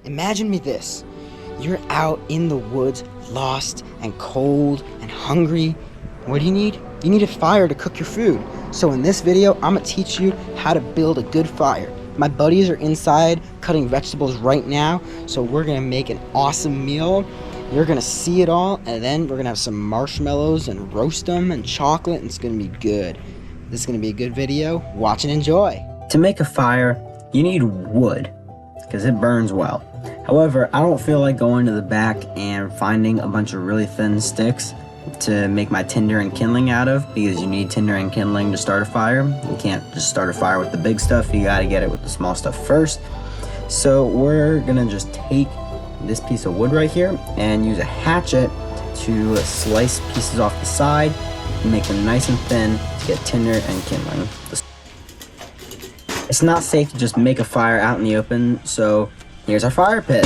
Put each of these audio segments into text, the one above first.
Imagine me this. You're out in the woods, lost and cold and hungry. What do you need? You need a fire to cook your food. So in this video, I'm gonna teach you how to build a good fire. My buddies are inside cutting vegetables right now, so we're gonna make an awesome meal. You're gonna see it all, and then we're gonna have some marshmallows and roast them and chocolate, and it's gonna be good. This is gonna be a good video. Watch and enjoy. To make a fire, you need wood, because it burns well. However, I don't feel like going to the back and finding a bunch of really thin sticks to make my tinder and kindling out of, because you need tinder and kindling to start a fire. You can't just start a fire with the big stuff, you gotta get it with the small stuff first. So we're gonna just take this piece of wood right here and use a hatchet to slice pieces off the side and make them nice and thin to get tinder and kindling. It's not safe to just make a fire out in the open, so here's our fire pit.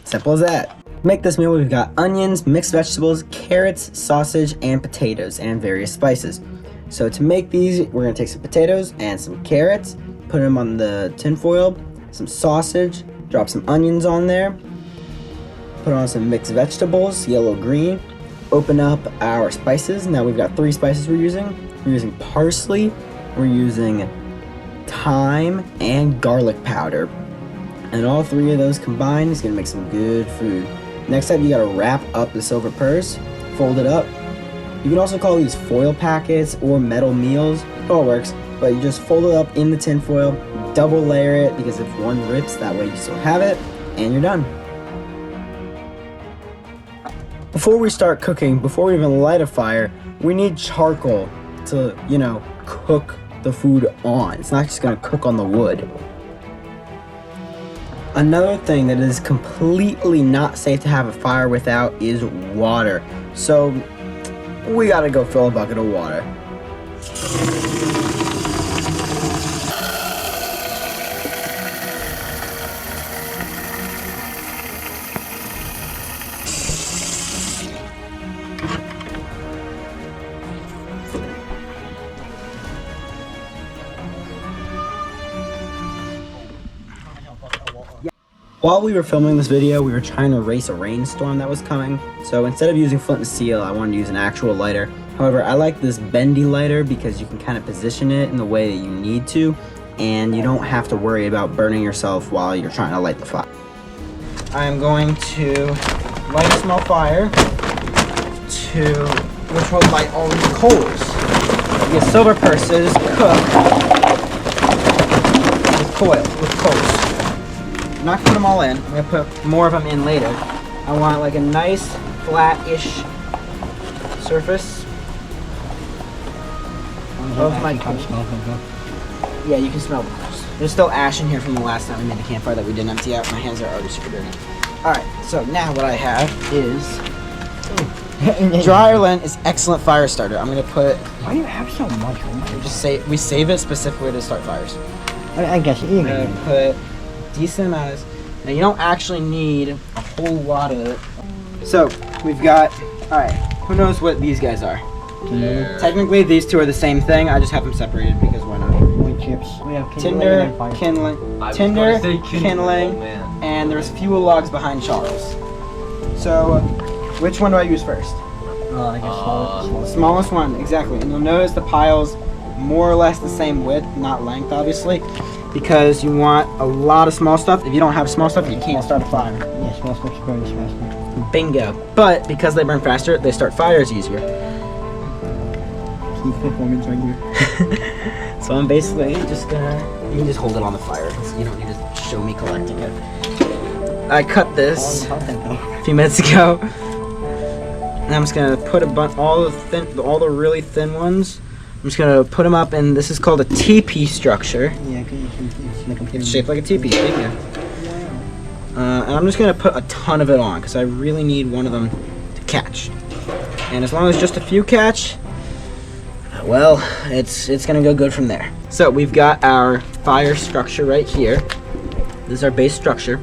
Simple as that. To make this meal, we've got onions, mixed vegetables, carrots, sausage, and potatoes, and various spices. So to make these, we're gonna take some potatoes and some carrots, put them on the tin foil, some sausage, drop some onions on there, put on some mixed vegetables, yellow, green, open up our spices. Now we've got 3 spices we're using. We're using parsley, we're using thyme, and garlic powder. And all 3 of those combined is gonna make some good food. Next up, you gotta wrap up the silver purse, fold it up. You can also call these foil packets or metal meals, it all works, but you just fold it up in the tin foil, double layer it, because if one rips, that way you still have it, and you're done. Before we start cooking, before we even light a fire, we need charcoal to, cook the food on. It's not just gonna cook on the wood. Another thing that is completely not safe to have a fire without is water. So we gotta go fill a bucket of water. While we were filming this video, we were trying to race a rainstorm that was coming. So instead of using flint and steel, I wanted to use an actual lighter. However, I like this bendy lighter because you can kind of position it in the way that you need to, and you don't have to worry about burning yourself while you're trying to light the fire. I am going to light a small fire which will light all these coals. The silver purses cook with coals. I'm not gonna put them all in. I'm gonna put more of them in later. I want like a nice flat-ish surface of my coals. Yeah, you can smell the coals. There's still ash in here from the last time we made the campfire that we didn't empty out. My hands are already super dirty. Alright, so now what I have is dry lint is excellent fire starter. I'm gonna put. Why do you have so much? We save it specifically to start fires. I guess you can put decent amount of. Now you don't actually need a whole lot of it. So we've got. All right. Who knows what these guys are? Technically, these 2 are the same thing. I just have them separated because why not? Wood chips. We have tinder, kindling, and there's fuel logs behind Charles. So, which one do I use first? I guess smallest one, exactly. And you'll notice the pile's more or less the same width, not length, obviously, because you want a lot of small stuff. If you don't have small stuff, you can't start a fire. Yeah, small stuff burns faster. Bingo. But because they burn faster, they start fires easier. Peak performance right here. So I'm basically just gonna. You can just hold it on the fire. You don't need to show me collecting it. I cut this a few minutes ago. And I'm just gonna put all the really thin ones. I'm just gonna put them up, and this is called a teepee structure. Yeah, it's shaped like a teepee. Yeah. And I'm just gonna put a ton of it on because I really need one of them to catch. And as long as just a few catch, well, it's gonna go good from there. So we've got our fire structure right here. This is our base structure.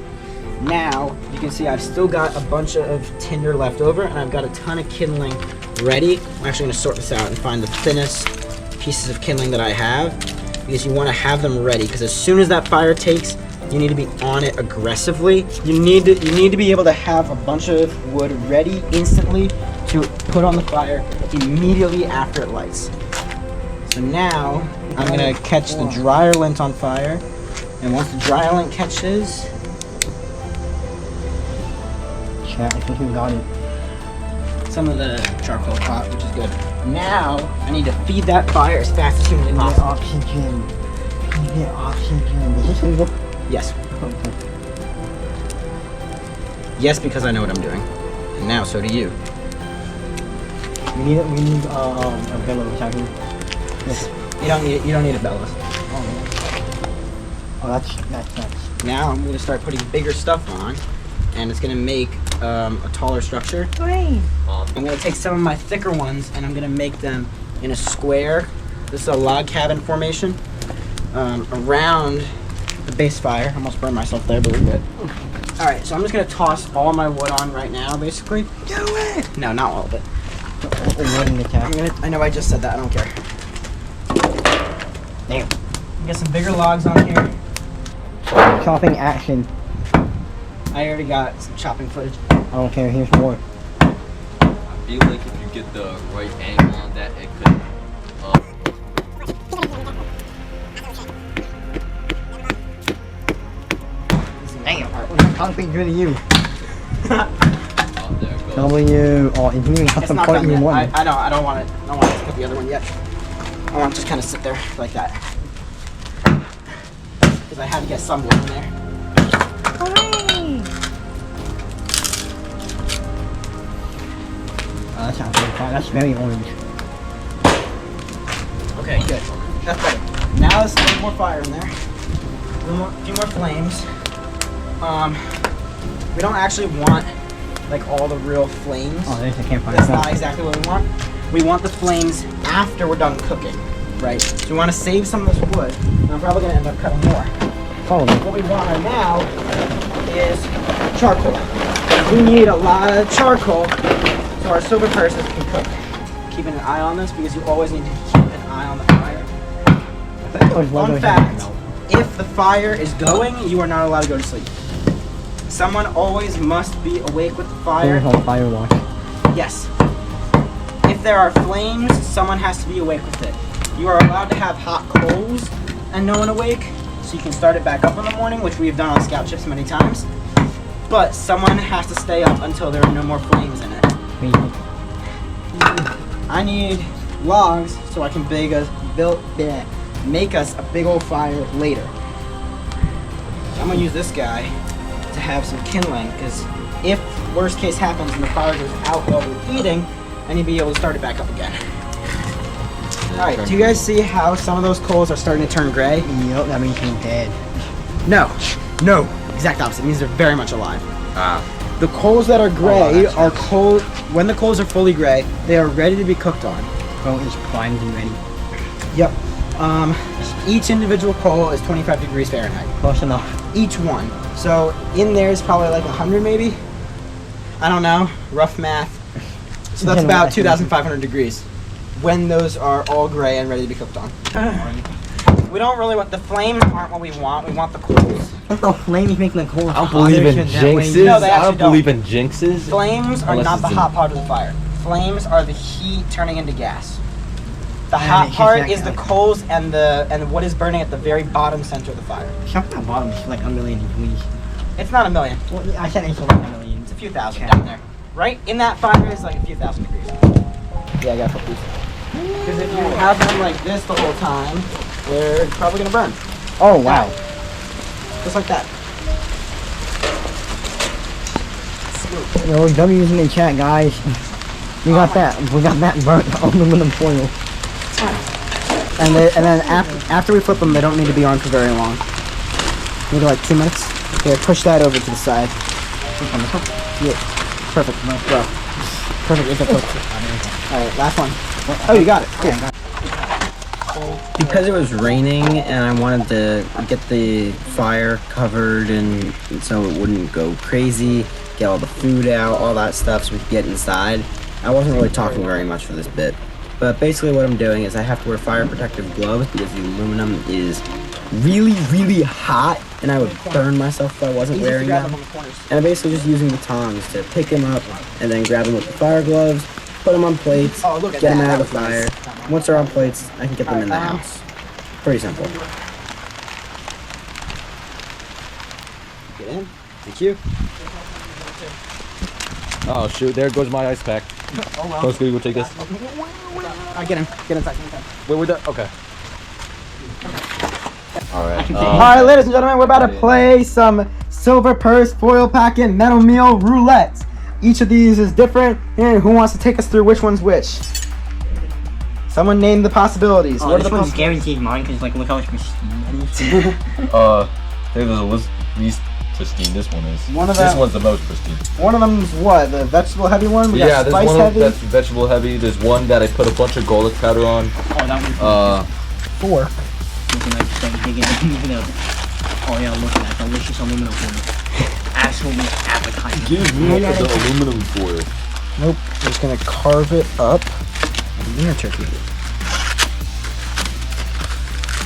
Now you can see I've still got a bunch of tinder left over, and I've got a ton of kindling ready. I'm actually gonna sort this out and find the thinnest pieces of kindling that I have, because you want to have them ready, because as soon as that fire takes, You need to be on it aggressively. You need to be able to have a bunch of wood ready instantly to put on the fire immediately after it lights. So now I'm gonna catch the dryer lint on fire, and once the dryer lint catches, Chat, I think we got it. some of the charcoal hot, which is good. Now I need to feed that fire as fast as humanly Get possible. oxygen. Get oxygen. Is this legal? Yes. Okay. Yes, because I know what I'm doing. And now so do you. We need a bellows out here. Yes. You don't need a bellows. Oh, that's nice. Now I'm gonna start putting bigger stuff on, and it's gonna make a taller structure. Great. I'm gonna take some of my thicker ones and I'm gonna make them in a square. This is a log cabin formation around the base fire. I almost burned myself there, but we're good. All right, so I'm just gonna toss all my wood on right now, basically. Do it. No, not all of it. Wood in the chat. I know I just said that. I don't care. Damn. Get some bigger logs on here. Chopping action. I already got some chopping footage. I don't care. Here's more. I feel like if you get the right angle on that, it could. Damn. Something good to you. Oh, there it goes. W. Oh, and you have It's some not point done in yet. one. I don't want it. I don't want to put the other one yet. I want to just kind of sit there like that. Because I had to get some wood in there. That sounds really fun. That's very orange. Okay, good. That's better. Now let's put more fire in there. A few more flames. We don't actually want like all the real flames. Oh, there's a campfire. That's not exactly what we want. We want the flames after we're done cooking, right? So we want to save some of this wood. And I'm probably gonna end up cutting more. Follow me. What we want right now is charcoal. We need a lot of charcoal so our silver persons can cook. Keeping an eye on this because you always need to keep an eye on the fire. Fun fact, if the fire is going, you are not allowed to go to sleep. Someone always must be awake with the fire. There's a fire watch. Yes. If there are flames, someone has to be awake with it. You are allowed to have hot coals and no one awake, so you can start it back up in the morning, which we have done on scout trips many times. But someone has to stay up until there are no more flames in it. I need logs so I can make us a big old fire later. So I'm gonna use this guy to have some kindling, because if worst case happens and the fire goes out while we're eating, I need to be able to start it back up again. Alright, do you guys see how some of those coals are starting to turn gray? Yup, that means he's dead. No, exact opposite. It means they're very much alive. Ah. The coals that are gray that's are cold. When the coals are fully gray, they are ready to be cooked on. Bro is primed and ready. Yep. Each individual coal is 25 degrees Fahrenheit. Close enough. Each one. So in there is probably like 100 maybe. I don't know. Rough math. So that's about 2,500 degrees when those are all gray and ready to be cooked on. We don't really want the flames. Aren't what we want. We want the coals. What the flames making the coals? I don't believe in jinxes. No, they I don't actually believe in jinxes. Flames are Unless not it's the in- hot part of the fire. Flames are the heat turning into gas. The And hot it's part just is the like- coals and what is burning at the very bottom center of the fire. Something at the bottom is like a million degrees. It's not a million. Well, I said it's like a million. It's a few thousand Okay. down there. Right in that fire is like a few thousand degrees. Yeah, I gotta put these. Because if you have them like this the whole time, they're probably gonna burn. Oh, wow. Just like that. Yo, W's in the chat, guys. We got that burnt aluminum foil. And then after we flip them, they don't need to be on for very long. Maybe like 2 minutes. Here, push that over to the side. Yeah, perfect. Bro. Perfect. It's a Alright, last one. Oh, you got it. Cool. Because it was raining and I wanted to get the fire covered and so it wouldn't go crazy, get all the food out, all that stuff so we could get inside, I wasn't really talking very much for this bit. But basically what I'm doing is I have to wear fire protective gloves because the aluminum is really, really hot and I would burn myself if I wasn't wearing them. And I'm basically just using the tongs to pick them up and then grab them with the fire gloves, put them on plates, get them out of the fire. Once they're on plates, I can get them in the house. Pretty simple. Get in. Thank you. Oh shoot, there goes my ice pack. Oh well. Let's go take this. Get him. Get inside. Wait, we're done. Okay. Alright. Alright, ladies and gentlemen, we're about to play some silver purse, foil packet, metal meal, roulette. Each of these is different, and who wants to take us through which one's which? Someone name the possibilities. Oh, What are this the one's guaranteed mine because like look how much pristine it is. I think the least pristine this one is. This one's the most pristine. One of them's what? The vegetable heavy one? We got Yeah, there's spice one heavy. that's vegetable heavy. There's one that I put a bunch of garlic powder on. Oh, that one. Fork. Looking like start digging into the. Oh yeah, look at that delicious aluminum foil. Absolutely appetizing. Give me the aluminum foil. Nope. I'm just gonna carve it up. Dinner turkey.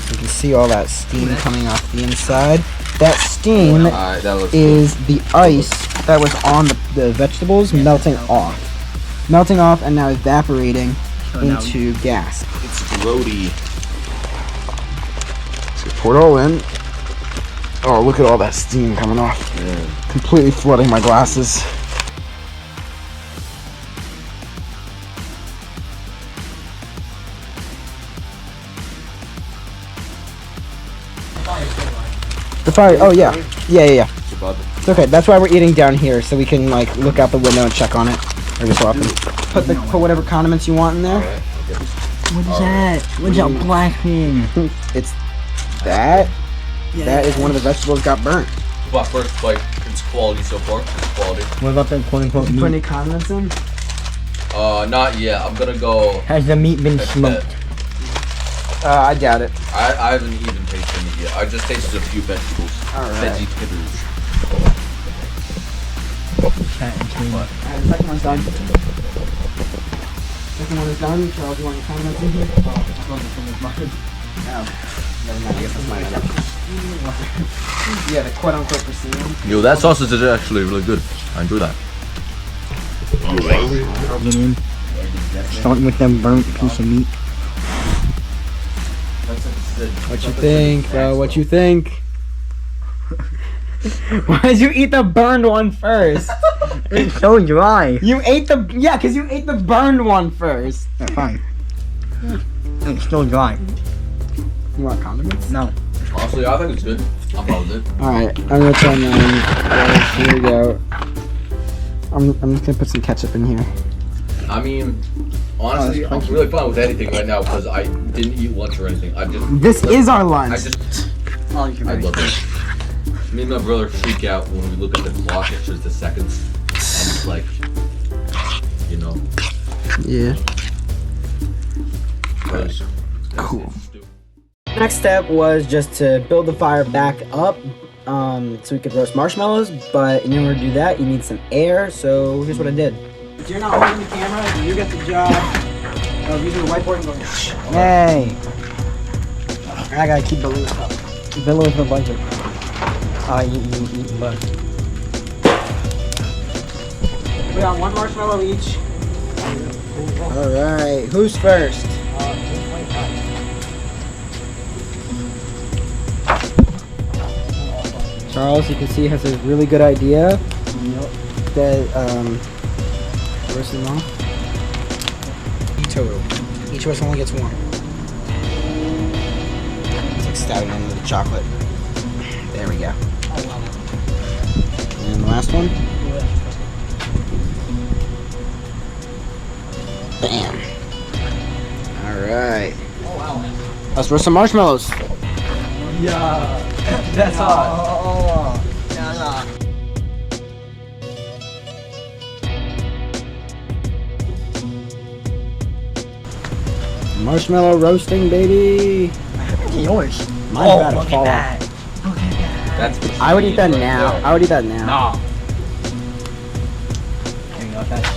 You can see all that steam coming off the inside. That steam Alright, that looks is the ice that was on the vegetables melting off. Melting off and now evaporating into gas. It's grody. So pour it all in. Oh, look at all that steam coming off. Yeah. Completely flooding my glasses. The fire, oh yeah. Yeah. It's okay, that's why we're eating down here, so we can like look out the window and check on it every so often. Put whatever condiments you want in there. What is that? What's that black thing? It's that. That is one of the vegetables got burnt. Well, first, like, it's quality so far. It's quality. What about the quote unquote Put meat? any condiments in? Not yet. I'm gonna go. Has the meat been smoked? I doubt it. I haven't even tasted it yet. I just tasted a few vegetables. Alright. Veggie titters. Alright, the second one's done. Second one is done. Charles, you want your condiments in here? Never mind, I guess that's mine. Yeah, the quote unquote pristine. Yo, that sausage is actually really good. I enjoy that. Get in. Starting with that burnt piece of meat. What you think, bro? What you think? Why did you eat the burned one first? It's so dry. You ate the because you ate the burned one first. Yeah, fine. It's still dry. You want condiments? No. Honestly, I think it's good. I'm fine with it. All right, I'm gonna try mine. Here we go. I'm just gonna put some ketchup in here. I mean, honestly, I'm really fine with anything right now because I didn't eat lunch or anything. This is our lunch. Oh, you're I right. love it. Me and my brother freak out when we look at the clock. It's just the seconds, and it's like, you know. Yeah. Cool. Next step was just to build the fire back up so we could roast marshmallows, but in order to do that you need some air, so here's what I did. If you're not holding the camera, you get the job of using the whiteboard and going. Yay. I gotta keep balloons up. Balloons for budget. Eat butter. We got one marshmallow each. Alright, who's first? Charles, you can see, has a really good idea. That, roast them off. Total. Each of us only gets one. It's like stabbing into the chocolate. There we go. And the last one. Bam. Alright. Let's roast some marshmallows. Yeah, that's hot. Marshmallow roasting, baby. Yours. Mine's about to fall off. Look at that. That's I would eat that now. there. I would eat that now. Nah. There you go. That's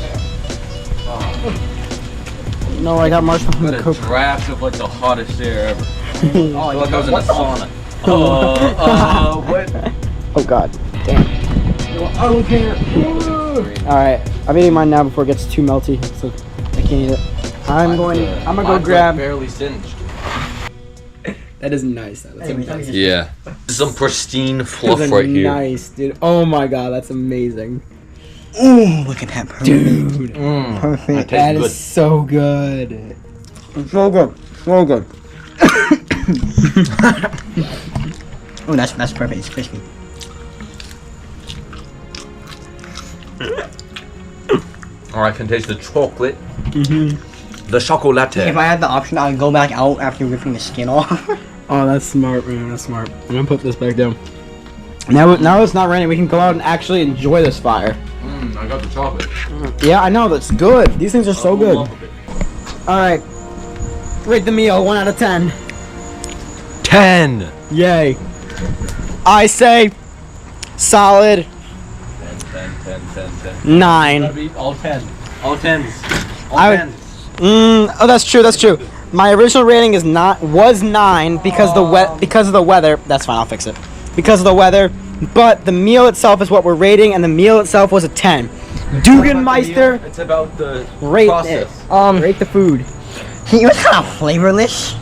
No, I got marshmallow What and a Coke. draft of like the hottest air ever. I feel like I was in a sauna. What? Oh god, damn. I don't care. Alright, I'm eating mine now before it gets too melty, so I can't eat it. I'm gonna go grab. Barely singed. That is nice. That's amazing. Yeah. Some pristine That fluff is right here. nice, dude. Oh my god, that's amazing. Ooh, look at that. Perfect. Dude, Perfect. that good. is so good. So good. So good. Oh, that's perfect. It's crispy. Or I can taste the chocolate. The chocolate. If I had the option, I'd go back out after ripping the skin off. Oh, that's smart, man. That's smart. I'm gonna put this back down. Now it's not raining. We can go out and actually enjoy this fire. I got the chocolate. Yeah, I know. That's good. These things are so good. All right. Rate the meal 1 out of 10. 10. Yay. I say solid 10. 9. All 10. All 10s. All I would- 10s. Oh, that's true. That's true. My original rating was 9 because of the weather. That's fine. I'll fix it. Because of the weather, but the meal itself is what we're rating, and the meal itself was a 10. Dugenmeister, It's about the rate process. it. Rate the food. He was kind of flavorless.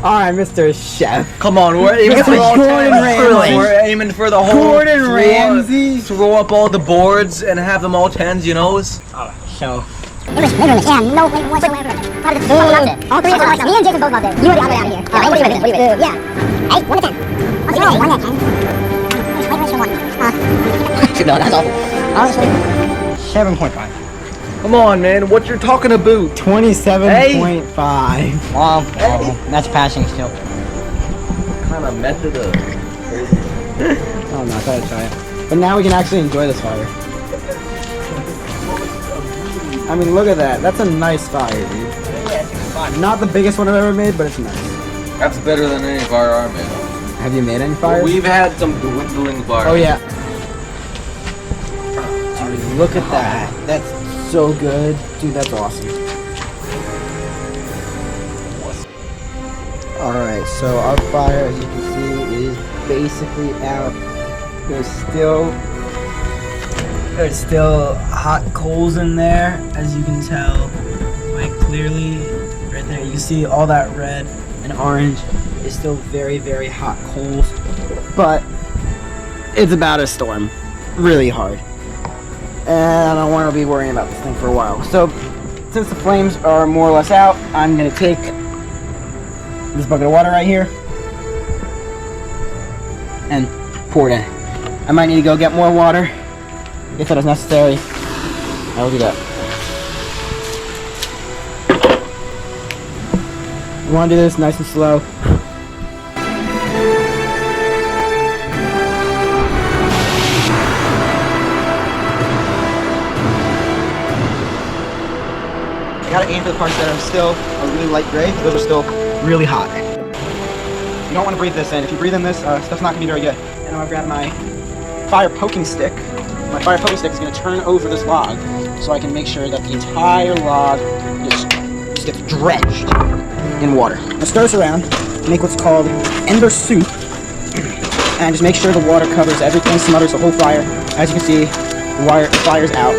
All right, Mr. Chef. Come on, we're aiming for all Gordon 10. Ramsay. We're aiming for the whole Gordon throw- Ramsay. Throw up all the boards and have them all 10s, you know? So, Yeah, no flavor whatsoever. All three of us. Me and Jason both loved it. You would be out of here. Yeah, what do you rate? Yeah. 8, 1 to 10. Okay, 1 to 10. no, that's awful. Honestly, 7.5. Come on, man, what you're talking about? 27.5. That's passing still. Kind of method of... Oh no, I thought I'd try it. But now we can actually enjoy this fire. I mean, look at that. That's a nice fire, dude. Not the biggest one I've ever made, but it's nice. That's better than any fire I made. Have you made any fires? We've had some dwindling fires. Oh yeah. Dude, look at that. That's so good. Dude, that's awesome. Alright, so our fire, as you can see, is basically out. There's still hot coals in there, as you can tell quite clearly. Right there, you can see all that red and orange is still very, very hot coals. But it's about to storm really hard. And I don't want to be worrying about this thing for a while. So, since the flames are more or less out, I'm going to take this bucket of water right here and pour it in. I might need to go get more water if that is necessary. I will do that. You want to do this nice and slow. I gotta aim for the parts that are still a really light gray. Those are still really hot. You don't want to breathe this in. If you breathe in this, stuff's not gonna be very good. And I'm gonna grab my fire poking stick. My fire poking stick is gonna turn over this log so I can make sure that the entire log just gets drenched in water. Now stir this around, make what's called ember soup, and just make sure the water covers everything, smothers the whole fire. As you can see, the fire's out.